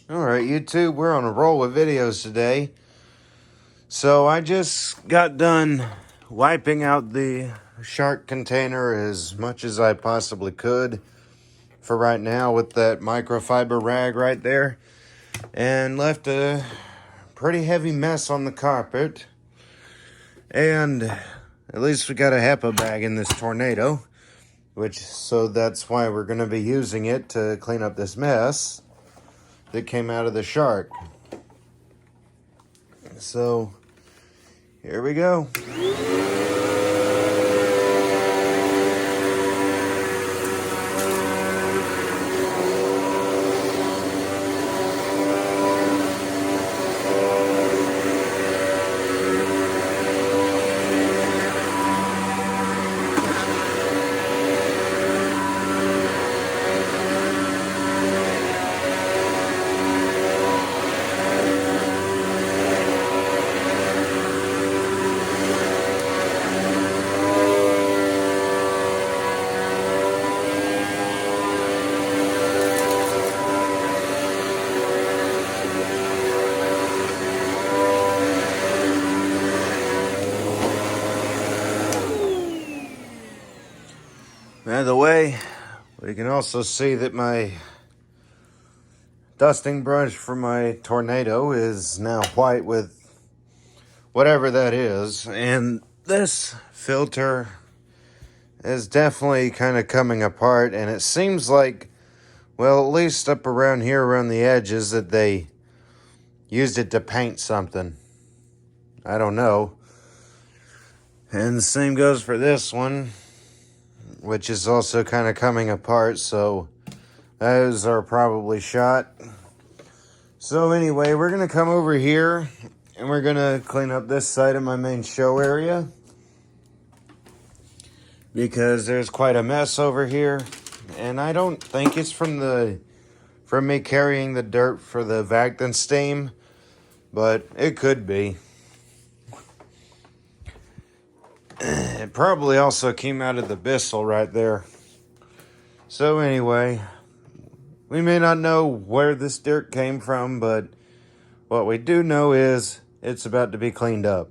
Alright, YouTube, we're on a roll with videos today. So I just got done wiping out the shark container as much as I possibly could for right now with that microfiber rag right there. And left a pretty heavy mess on the carpet. And at least we got a HEPA bag in this tornado. So that's why we're going to be using it to clean up this mess that came out of the shark. So here we go. By the way, we can also see that my dusting brush for my tornado is now white with whatever that is. And this filter is definitely kind of coming apart. And it seems like, well, at least up around here, around the edges, that they used it to paint something. I don't know. And the same goes for this one, which is also kind of coming apart, so those are probably shot. So anyway, we're going to come over here and we're going to clean up this side of my main show area because there's quite a mess over here, and I don't think it's from me carrying the dirt for the vacuum steam, but it could be. It probably also came out of the Bissell right there. So anyway, we may not know where this dirt came from, but what we do know is it's about to be cleaned up.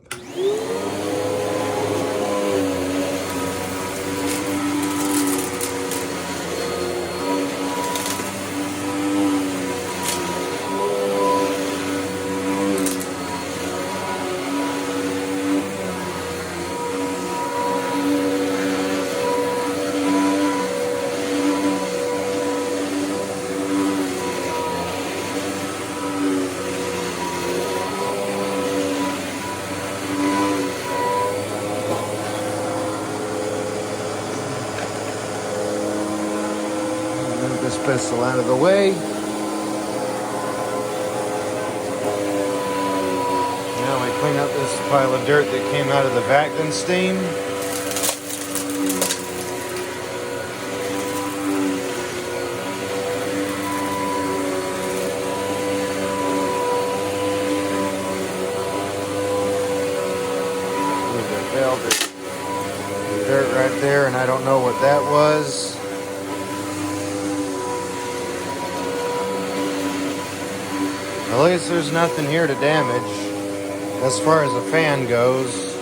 Move this Bissell out of the way. Now we clean up this pile of dirt that came out of the vacuum steam. Move that velvet dirt right there, and I don't know what that was. At least there's nothing here to damage as far as a fan goes.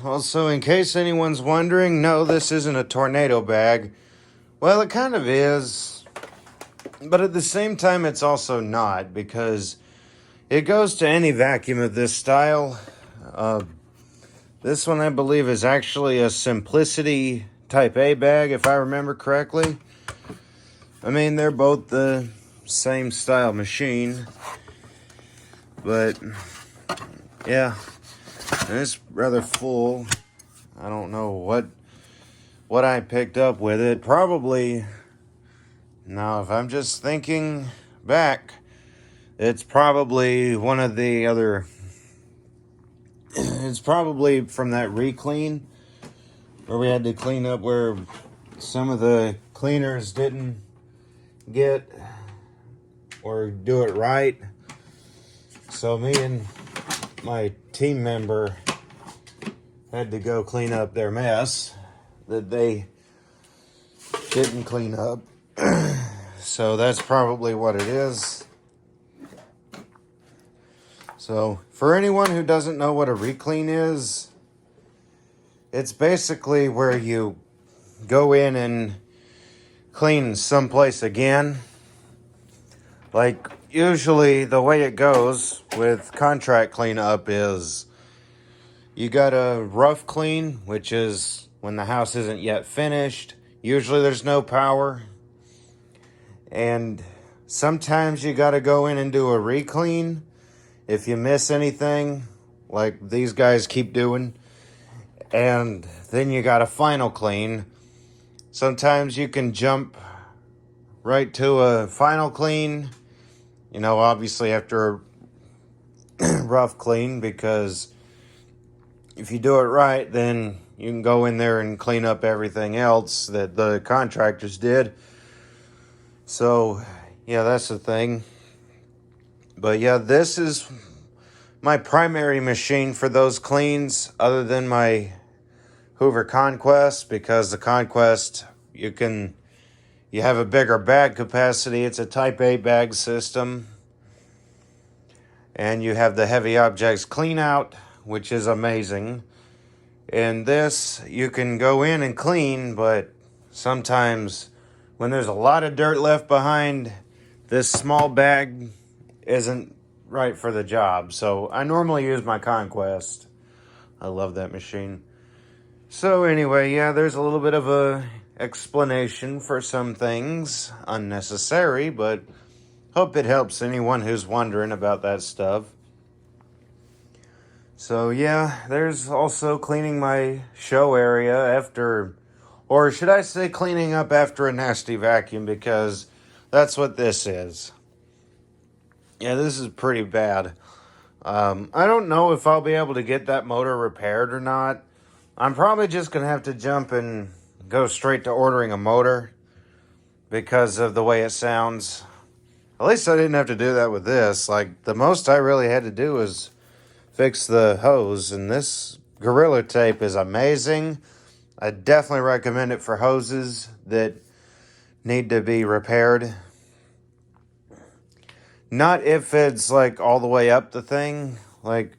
Also, in case anyone's wondering, no, this isn't a tornado bag. Well, it kind of is, but at the same time, it's also not, because it goes to any vacuum of this style. This one, I believe, is actually a Simplicity Type A bag, if I remember correctly. I mean, they're both the same style machine. But, yeah, it's rather full. I don't know what I picked up with it. Probably, now if I'm just thinking back, it's probably one of the other... It's probably from that re-clean where we had to clean up where some of the cleaners didn't get or do it right. So me and my team member had to go clean up their mess that they didn't clean up. So that's probably what it is. So for anyone who doesn't know what a re-clean is, it's basically where you go in and clean someplace again. Like, usually the way it goes with contract cleanup is you got a rough clean, which is when the house isn't yet finished. Usually there's no power. And sometimes you got to go in and do a re-clean if you miss anything, like these guys keep doing. And then you got a final clean. Sometimes you can jump right to a final clean, you know, obviously after a rough clean, because if you do it right, then you can go in there and clean up everything else that the contractors did. So, yeah, that's the thing. But yeah, this is my primary machine for those cleans, other than my Hoover Conquest, because the Conquest, you have a bigger bag capacity. It's a Type A bag system. And you have the heavy objects clean out, which is amazing. And this, you can go in and clean, but sometimes when there's a lot of dirt left behind, this small bag isn't right for the job. So I normally use my Conquest. I love that machine. So anyway, yeah, there's a little bit of a explanation for some things. Unnecessary, but hope it helps anyone who's wondering about that stuff. So yeah, there's also cleaning my show area after, or should I say cleaning up after a nasty vacuum, because that's what this is. Yeah, this is pretty bad. I don't know if I'll be able to get that motor repaired or not. I'm probably just going to have to jump and go straight to ordering a motor because of the way it sounds. At least I didn't have to do that with this. Like, the most I really had to do was fix the hose, and this Gorilla Tape is amazing. I definitely recommend it for hoses that need to be repaired. Not if it's like all the way up the thing, like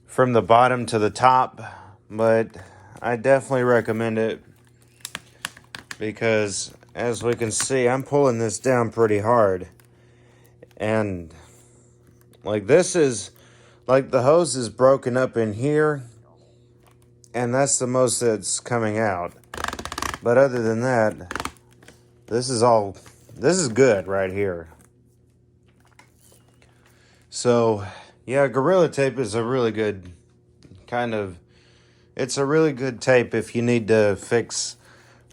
from the bottom to the top, but I definitely recommend it because, as we can see, I'm pulling this down pretty hard. And like, this is like, the hose is broken up in here, and that's the most that's coming out. But other than that, this is good right here. So yeah, Gorilla Tape is a really good it's a really good tape if you need to fix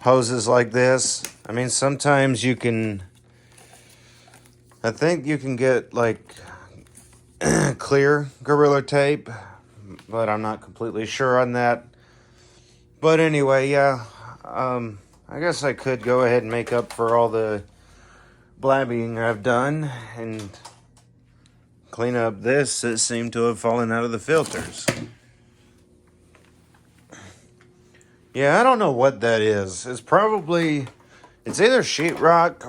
hoses like this. I mean, sometimes I think you can get like clear Gorilla Tape, but I'm not completely sure on that. But anyway, yeah, I guess I could go ahead and make up for all the blabbing I've done and clean up this that seemed to have fallen out of the filters. Yeah, I don't know what that is. It's either sheetrock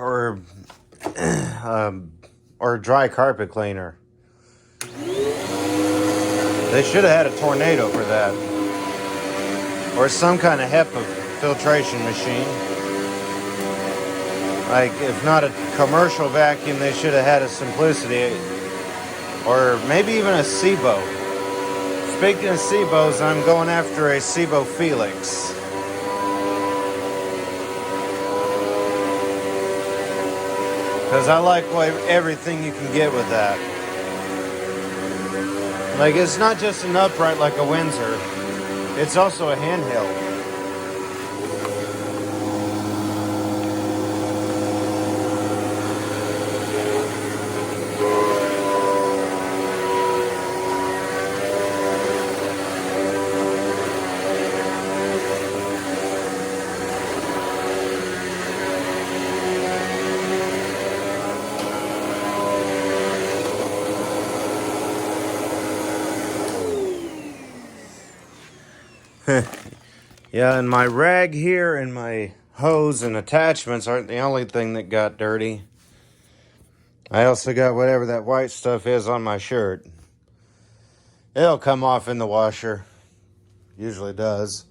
or dry carpet cleaner. They should have had a tornado for that. Or some kind of HEPA filtration machine. Like, if not a commercial vacuum, they should have had a Simplicity. Or maybe even a SIBO Speaking of SIBOs, I'm going after a SIBO Felix. Because I like everything you can get with that. Like, it's not just an upright like a Windsor. It's also a handheld. Yeah, and my rag here and my hose and attachments aren't the only thing that got dirty. I also got whatever that white stuff is on my shirt. It'll come off in the washer. Usually does.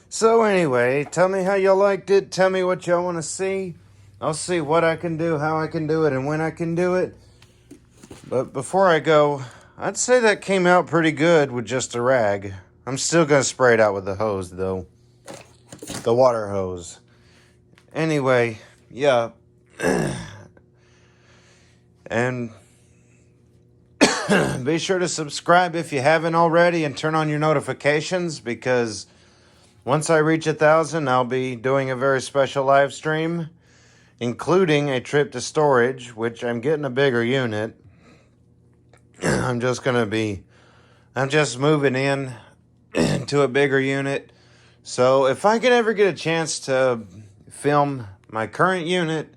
So anyway, tell me how y'all liked it. Tell me what y'all want to see. I'll see what I can do, how I can do it, and when I can do it. But before I go, I'd say that came out pretty good with just a rag. I'm still going to spray it out with the hose, though. The water hose. Anyway, yeah. And be sure to subscribe if you haven't already and turn on your notifications, because once I reach 1,000, I'll be doing a very special live stream, including a trip to storage, which I'm getting a bigger unit. I'm just moving in to a bigger unit. So if I can ever get a chance to film my current unit,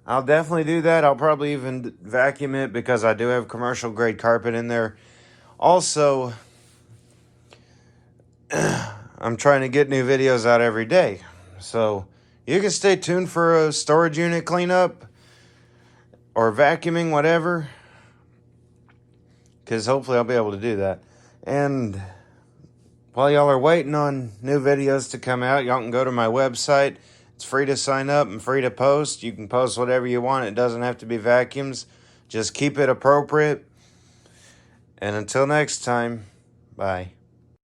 I'll definitely do that. I'll probably even vacuum it because I do have commercial grade carpet in there. Also, I'm trying to get new videos out every day. So you can stay tuned for a storage unit cleanup or vacuuming, whatever, because hopefully I'll be able to do that. And while y'all are waiting on new videos to come out, y'all can go to my website. It's free to sign up and free to post. You can post whatever you want. It doesn't have to be vacuums. Just keep it appropriate. And until next time, bye.